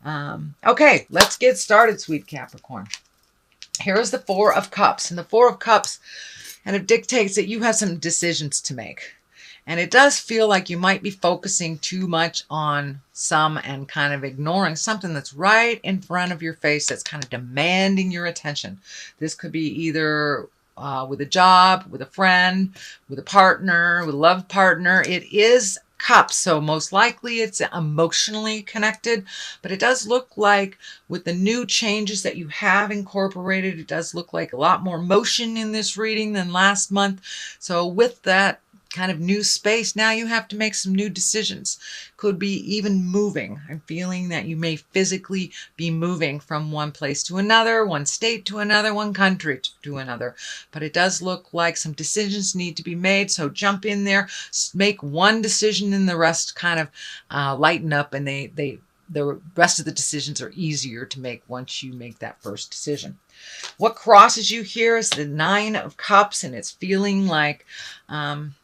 Okay, let's get started, sweet Capricorn. Here is the Four of Cups. And the Four of Cups kind of dictates that you have some decisions to make. And it does feel like you might be focusing too much on some and kind of ignoring something that's right in front of your face that's kind of demanding your attention. This could be either with a job, with a friend, with a partner, with a love partner. It is Cups, so most likely it's emotionally connected, but it does look like with the new changes that you have incorporated, it does look like a lot more motion in this reading than last month. So with that kind of new space, now you have to make some new decisions. Could be even moving. I'm feeling that you may physically be moving from one place to another, one state to another, one country to another. But it does look like some decisions need to be made. So jump in there, make one decision, and the rest kind of lighten up, and the rest of the decisions are easier to make once you make that first decision. What crosses you here is the Nine of Cups, and it's feeling like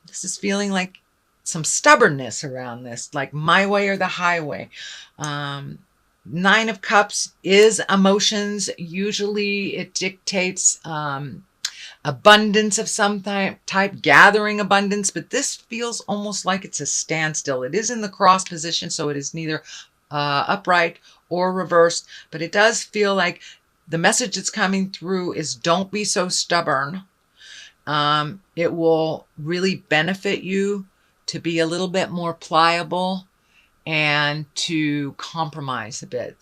this is feeling like some stubbornness around this, like my way or the highway. Nine of Cups is emotions. Usually it dictates abundance of some type, gathering abundance, but this feels almost like it's a standstill. It is in the cross position, so it is neither upright or reversed, but it does feel like the message that's coming through is don't be so stubborn. It will really benefit you to be a little bit more pliable and to compromise a bit.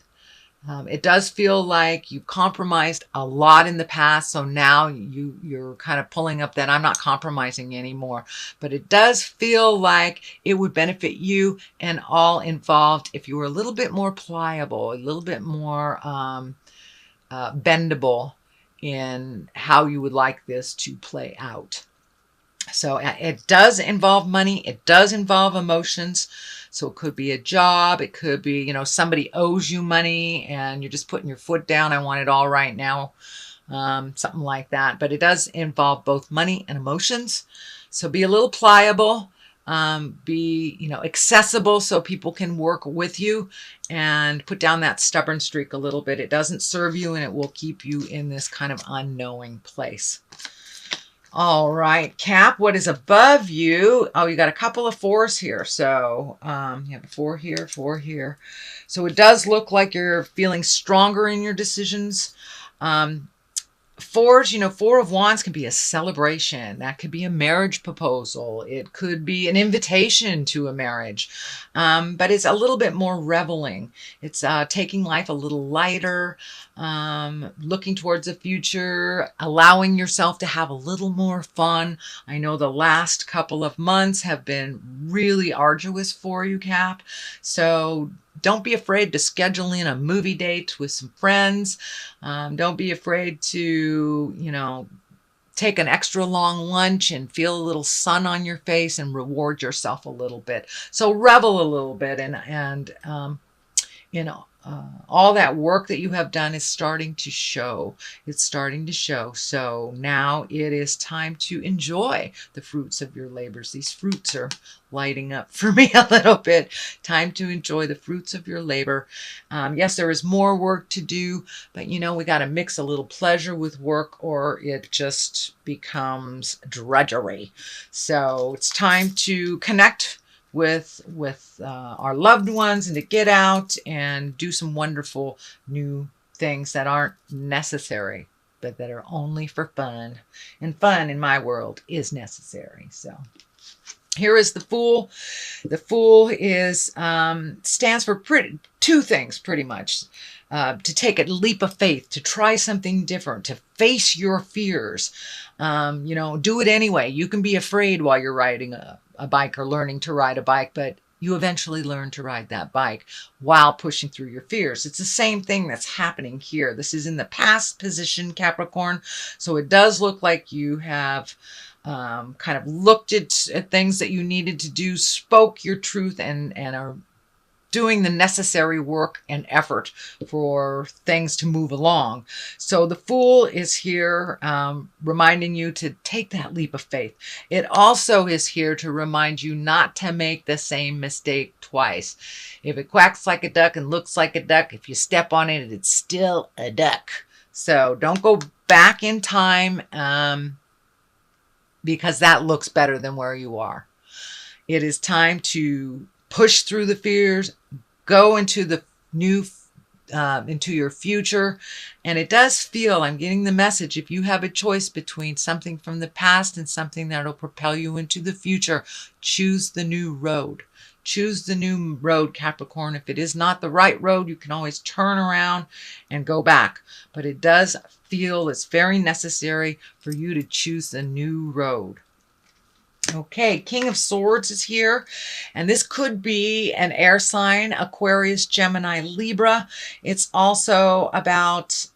It does feel like you compromised a lot in the past, so now you're kind of pulling up that I'm not compromising anymore. But it does feel like it would benefit you and all involved if you were a little bit more pliable, a little bit more bendable in how you would like this to play out. So it does involve money. It does involve emotions. So it could be a job. It could be, somebody owes you money and you're just putting your foot down. I want it all right now. Something like that. But it does involve both money and emotions. So be a little pliable. Be, accessible so people can work with you, and put down that stubborn streak a little bit. It doesn't serve you, and it will keep you in this kind of unknowing place. All right, Cap, what is above you? Oh, you got a couple of fours here. So you have a four here, four here. So it does look like you're feeling stronger in your decisions. Fours, Four of Wands can be a celebration. That could be a marriage proposal. It could be an invitation to a marriage. But it's a little bit more reveling. It's taking life a little lighter, looking towards the future, allowing yourself to have a little more fun. I know the last couple of months have been really arduous for you, Cap. So don't be afraid to schedule in a movie date with some friends. Don't be afraid to, take an extra long lunch and feel a little sun on your face and reward yourself a little bit. So revel a little bit, and all that work that you have done is starting to show. It's starting to show. So now it is time to enjoy the fruits of your labors. These fruits are lighting up for me a little bit. Time to enjoy the fruits of your labor. Yes, there is more work to do, but we got to mix a little pleasure with work, or it just becomes drudgery. So it's time to connect with our loved ones and to get out and do some wonderful new things that aren't necessary, but that are only for fun. And fun in my world is necessary. So here is the Fool. The Fool is stands for two things pretty much. To take a leap of faith, to try something different, to face your fears. Do it anyway. You can be afraid while you're riding a bike or learning to ride a bike, but you eventually learn to ride that bike while pushing through your fears. It's the same thing that's happening here. This is in the past position, Capricorn. So it does look like you have kind of looked at things that you needed to do, spoke your truth, and are doing the necessary work and effort for things to move along. So the Fool is here reminding you to take that leap of faith. It also is here to remind you not to make the same mistake twice. If it quacks like a duck and looks like a duck, if you step on it, it's still a duck. So don't go back in time because that looks better than where you are. It is time to push through the fears, go into the new into your future. And it does feel, I'm getting the message, if you have a choice between something from the past and something that'll propel you into the future, choose the new road. Choose the new road, Capricorn. If it is not the right road, you can always turn around and go back. But it does feel it's very necessary for you to choose the new road. Okay, King of Swords is here, and this could be an air sign, Aquarius, Gemini, Libra. It's also about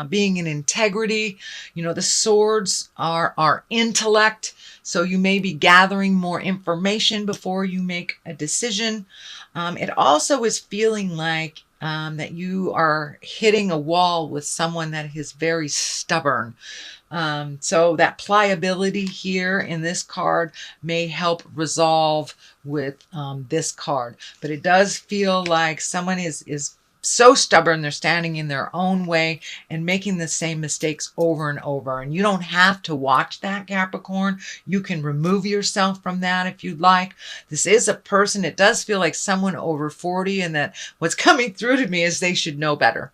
being in integrity. You know, the swords are our intellect, so you may be gathering more information before you make a decision. It also is feeling like that you are hitting a wall with someone that is very stubborn. So that pliability here in this card may help resolve with this card. But it does feel like someone is so stubborn, they're standing in their own way and making the same mistakes over and over. And you don't have to watch that, Capricorn. You can remove yourself from that if you'd like. This is a person, it does feel like someone over 40, and that what's coming through to me is they should know better.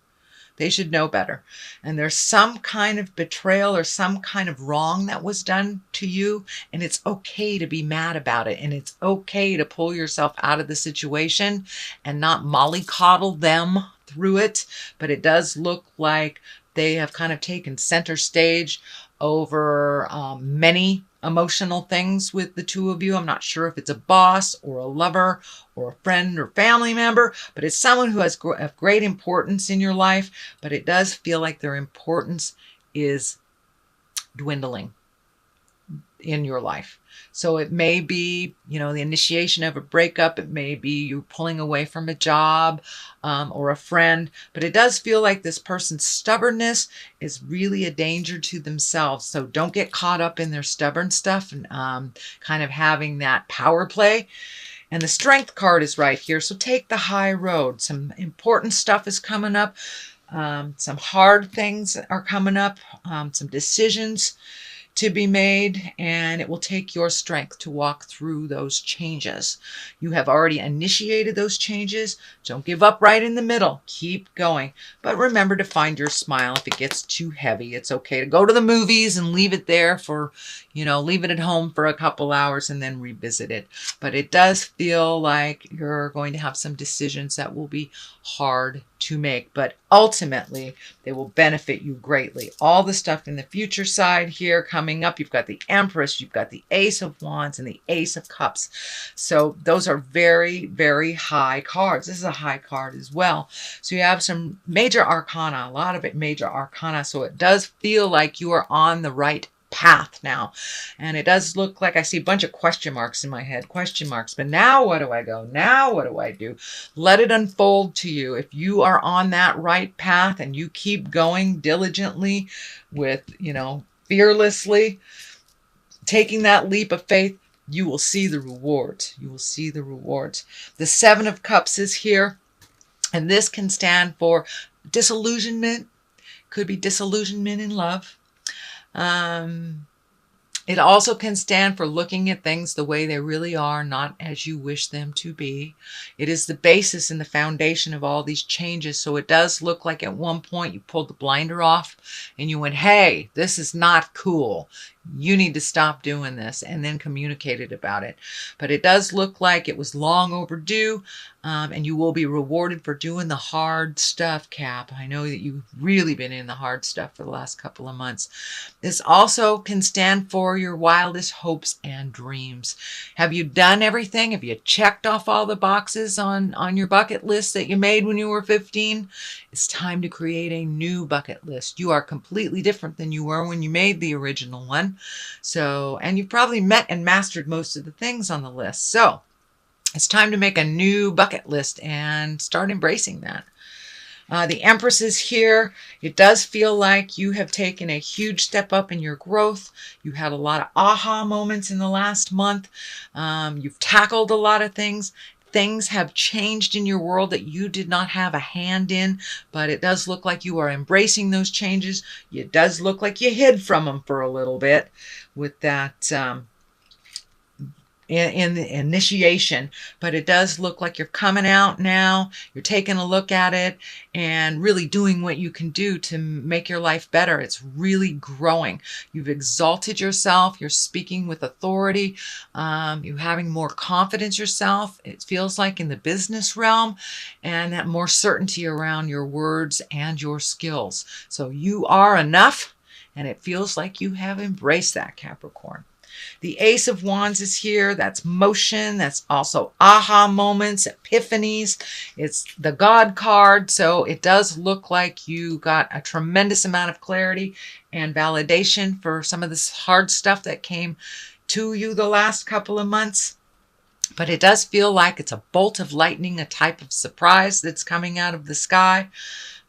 They should know better. And there's some kind of betrayal or some kind of wrong that was done to you. And it's okay to be mad about it. And it's okay to pull yourself out of the situation and not mollycoddle them through it. But it does look like they have kind of taken center stage over many emotional things with the two of you. I'm not sure if it's a boss or a lover or a friend or family member, but it's someone who has great importance in your life, but it does feel like their importance is dwindling in your life. So it may be, you know, the initiation of a breakup. It may be you pulling away from a job or a friend. But it does feel like this person's stubbornness is really a danger to themselves. So don't get caught up in their stubborn stuff and kind of having that power play. And the Strength card is right here. So take the high road. Some important stuff is coming up. Some hard things are coming up. Some decisions to be made, and it will take your strength to walk through those changes. You have already initiated those changes. Don't give up right in the middle. Keep going. But remember to find your smile. If it gets too heavy, it's okay to go to the movies and leave it there for, you know, leave it at home for a couple hours and then revisit it. But it does feel like you're going to have some decisions that will be hard to make, but ultimately they will benefit you greatly. All the stuff in the future side here coming up, you've got the Empress, you've got the Ace of Wands and the Ace of Cups. So those are very, very high cards. This is a high card as well. So you have some major arcana, a lot of it major arcana. So it does feel like you are on the right path now. And it does look like I see a bunch of question marks in my head, question marks. But now where do I go? Now what do I do? Let it unfold to you. If you are on that right path and you keep going diligently with, you know, fearlessly, taking that leap of faith, you will see the rewards. You will see the rewards. The Seven of Cups is here, and this can stand for disillusionment. Could be disillusionment in love. It also can stand for looking at things the way they really are, not as you wish them to be. It is the basis and the foundation of all these changes. So it does look like at one point you pulled the blinder off and you went, hey, this is not cool. You need to stop doing this, and then communicated about it. But it does look like it was long overdue, and you will be rewarded for doing the hard stuff, Cap. I know that you've really been in the hard stuff for the last couple of months. This also can stand for your wildest hopes and dreams. Have you done everything? Have you checked off all the boxes on your bucket list that you made when you were 15? It's time to create a new bucket list. You are completely different than you were when you made the original one. So, and you've probably met and mastered most of the things on the list. So it's time to make a new bucket list and start embracing that. The Empress is here. It does feel like you have taken a huge step up in your growth. You had a lot of aha moments in the last month. You've tackled a lot of things. things have changed in your world that you did not have a hand in, but it does look like you are embracing those changes. It does look like you hid from them for a little bit with that in the initiation, but it does look like you're coming out now. You're taking a look at it and really doing what you can do to make your life better. It's really growing. You've exalted yourself. You're speaking with authority. You're having more confidence yourself. It feels like in the business realm, and that more certainty around your words and your skills. So you are enough, and it feels like you have embraced that, Capricorn. The Ace of Wands is here. That's motion. That's also aha moments, epiphanies. It's the God card. So it does look like you got a tremendous amount of clarity and validation for some of this hard stuff that came to you the last couple of months. But it does feel like it's a bolt of lightning, a type of surprise that's coming out of the sky.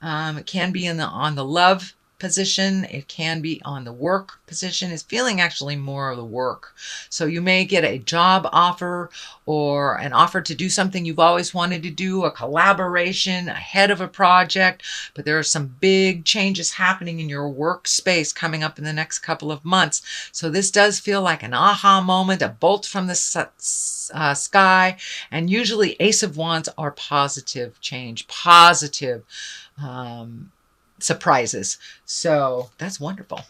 It can be on the love position. It can be on the work position. It's feeling actually more of the work. So you may get a job offer or an offer to do something you've always wanted to do, a collaboration ahead of a project, but there are some big changes happening in your workspace coming up in the next couple of months. So this does feel like an aha moment, a bolt from the sky, and usually Ace of Wands are positive change, positive surprises. So that's wonderful.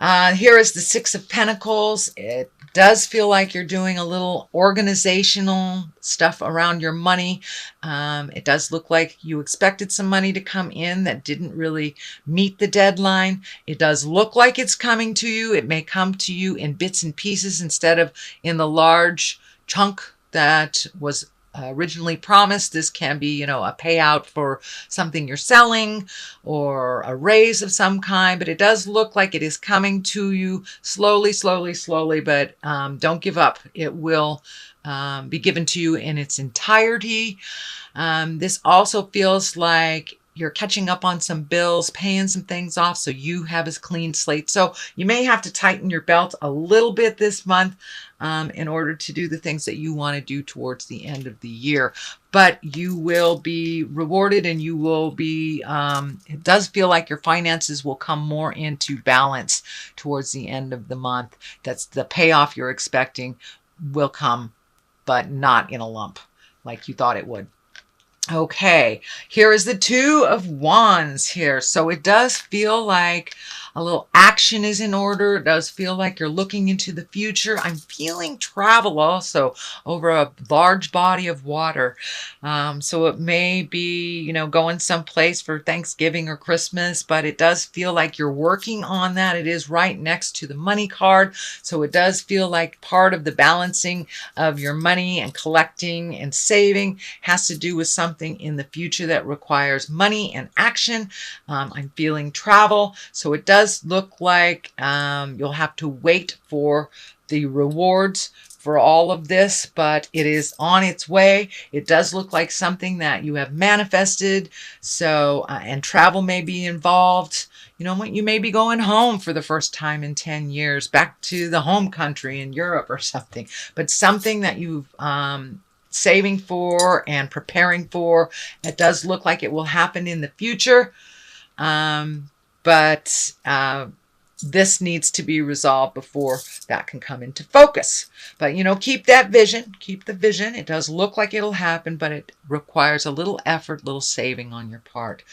Here is the Six of Pentacles. It does feel like you're doing a little organizational stuff around your money. It does look like you expected some money to come in that didn't really meet the deadline. It does look like it's coming to you. It may come to you in bits and pieces instead of in the large chunk that was originally promised. This can be, a payout for something you're selling or a raise of some kind, but it does look like it is coming to you slowly, slowly, slowly, but don't give up. It will be given to you in its entirety. This also feels like you're catching up on some bills, paying some things off so you have a clean slate. So you may have to tighten your belt a little bit this month in order to do the things that you want to do towards the end of the year. But you will be rewarded, and you will be, it does feel like your finances will come more into balance towards the end of the month. That's the payoff you're expecting will come, but not in a lump like you thought it would. Okay, here is the Two of Wands here. So it does feel like a little action is in order. It does feel like you're looking into the future. I'm feeling travel also over a large body of water. So it may be, going someplace for Thanksgiving or Christmas, but it does feel like you're working on that. It is right next to the money card. So it does feel like part of the balancing of your money and collecting and saving has to do with something in the future that requires money and action. I'm feeling travel. So it does look like you'll have to wait for the rewards for all of this, but it is on its way. It does look like something that you have manifested. So, and travel may be involved. You may be going home for the first time in 10 years, back to the home country in Europe or something, but something that you've saving for and preparing for. It does look like it will happen in the future. But this needs to be resolved before that can come into focus. But, keep that vision, keep the vision. It does look like it'll happen, but it requires a little effort, little saving on your part.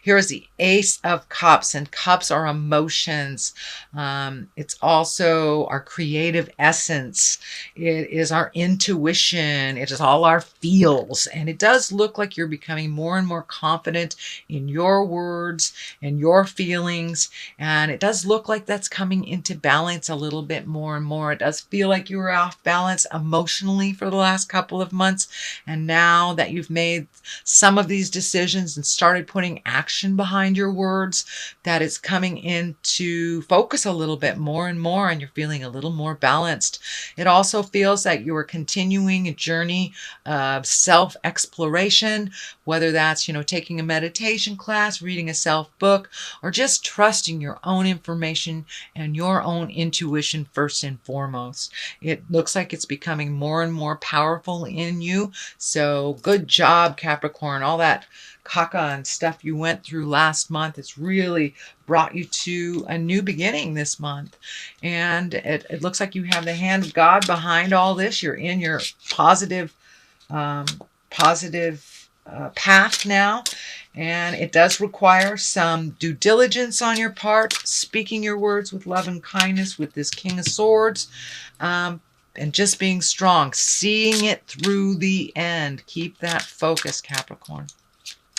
Here is the Ace of Cups, and cups are emotions. It's also our creative essence. It is our intuition. It is all our feels. And it does look like you're becoming more and more confident in your words and your feelings. And it does look like that's coming into balance a little bit more and more. It does feel like you were off balance emotionally for the last couple of months. And now that you've made some of these decisions and started putting action behind your words, that it's coming into focus a little bit more and more, and you're feeling a little more balanced. It also feels like you are continuing a journey of self-exploration, whether that's, taking a meditation class, reading a self-book, or just trusting your own information compassion and your own intuition first and foremost. It looks like it's becoming more and more powerful in you. So good job, Capricorn. All that caca and stuff you went through last month, it's really brought you to a new beginning this month. And it looks like you have the hand of God behind all this. You're in your positive path now. And it does require some due diligence on your part, speaking your words with love and kindness with this King of Swords, and just being strong, seeing it through the end. Keep that focus, Capricorn.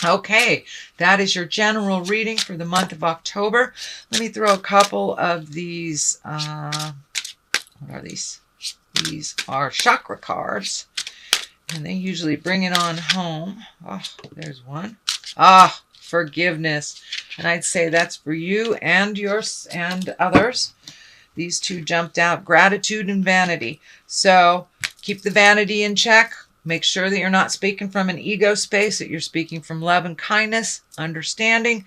Okay, that is your general reading for the month of October. Let me throw a couple of these, what are these? These are chakra cards, and they usually bring it on home. Oh, there's one. Ah, forgiveness. And I'd say that's for you and yours and others. These two jumped out, gratitude and vanity. So keep the vanity in check. Make sure that you're not speaking from an ego space, that you're speaking from love and kindness, understanding,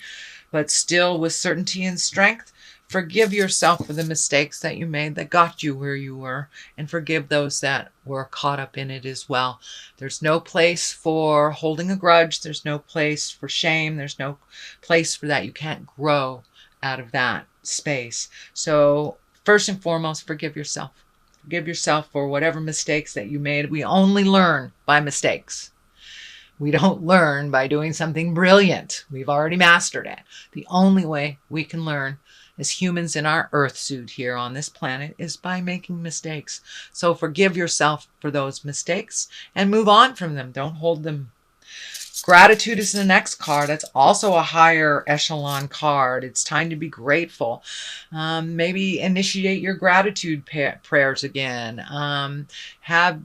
but still with certainty and strength. Forgive yourself for the mistakes that you made that got you where you were, and forgive those that were caught up in it as well. There's no place for holding a grudge. There's no place for shame. There's no place for that. You can't grow out of that space. So first and foremost, forgive yourself. Forgive yourself for whatever mistakes that you made. We only learn by mistakes. We don't learn by doing something brilliant. We've already mastered it. The only way we can learn as humans in our earth suit here on this planet is by making mistakes. So forgive yourself for those mistakes and move on from them. Don't hold them. Gratitude is the next card. That's also a higher echelon card. It's time to be grateful. Maybe initiate your gratitude prayers again. Have,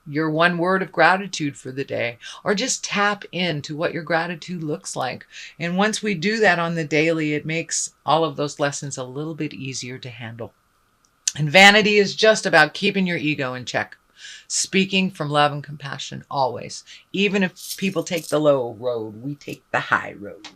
your one word of gratitude for the day, or just tap into what your gratitude looks like. And once we do that on the daily, it makes all of those lessons a little bit easier to handle. And vanity is just about keeping your ego in check. Speaking from love and compassion always. Even if people take the low road, we take the high road.